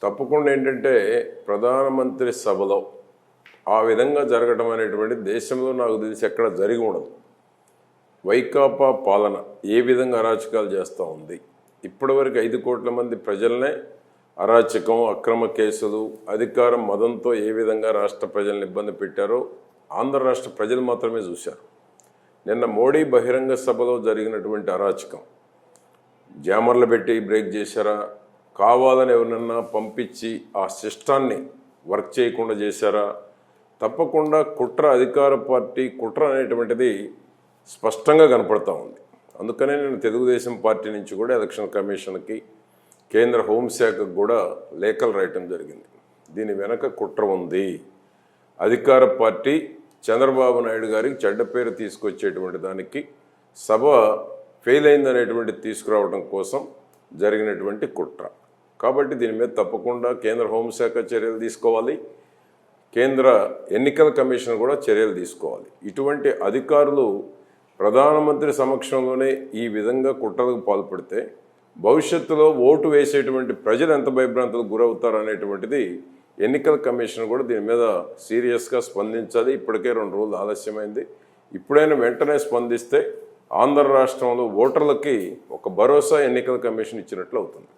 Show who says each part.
Speaker 1: తప్పకుండా ఏంటంటే ప్రధానమంత్రి సభలో ఆ విధంగా జరగడం అనేటువంటి దేశంలో నాకు తెలిసి ఎక్కడ జరిగి ఉండదు. వైకాపా పాలన ఏ విధంగా అరాచకాలు చేస్తూ ఉంది, ఇప్పటివరకు 5 కోట్ల మంది ప్రజలనే అరాచకం, అక్రమ కేసులు, అధికారం మదంతో ఏ విధంగా రాష్ట్ర ప్రజలను ఇబ్బంది పెట్టారో ఆంధ్ర రాష్ట్ర ప్రజలు మాత్రమే చూశారు. నిన్న మోడీ బహిరంగ సభలో జరిగినటువంటి అరాచకం, జామర్లు పెట్టి బ్రేక్ చేశారా, కావాలని ఎవరినన్నా పంపించి ఆ సిస్టాన్ని వర్క్ చేయకుండా చేశారా, తప్పకుండా కుట్ర, అధికార పార్టీ కుట్ర అనేటువంటిది స్పష్టంగా కనపడతా ఉంది. అందుకనే నేను తెలుగుదేశం పార్టీ నుంచి కూడా ఎలక్షన్ కమిషన్కి, కేంద్ర హోంశాఖకు కూడా లేఖలు రాయటం జరిగింది. దీని వెనక కుట్ర ఉంది. అధికార పార్టీ చంద్రబాబు నాయుడు గారికి చెడ్డ పేరు తీసుకొచ్చేటువంటి దానికి, సభ ఫెయిల్ అయిందనేటువంటి తీసుకురావడం కోసం జరిగినటువంటి కుట్ర. కాబట్టి దీని మీద తప్పకుండా కేంద్ర హోంశాఖ చర్యలు తీసుకోవాలి, కేంద్ర ఎన్నికల కమిషన్ కూడా చర్యలు తీసుకోవాలి. ఇటువంటి అధికారులు ప్రధానమంత్రి సమక్షంలోనే ఈ విధంగా కుట్రలకు పాల్పడితే భవిష్యత్తులో ఓటు వేసేటువంటి ప్రజలు ఎంత భయభ్రాంతులకు గురవుతారు అనేటువంటిది ఎన్నికల కమిషన్ కూడా దీని మీద సీరియస్గా స్పందించాలి. ఇప్పటికే 2 రోజులు ఆలస్యమైంది. ఇప్పుడైనా వెంటనే స్పందిస్తే ఆంధ్ర రాష్ట్రంలో ఓటర్లకి ఒక భరోసా ఎన్నికల కమిషన్ ఇచ్చినట్లు అవుతుంది.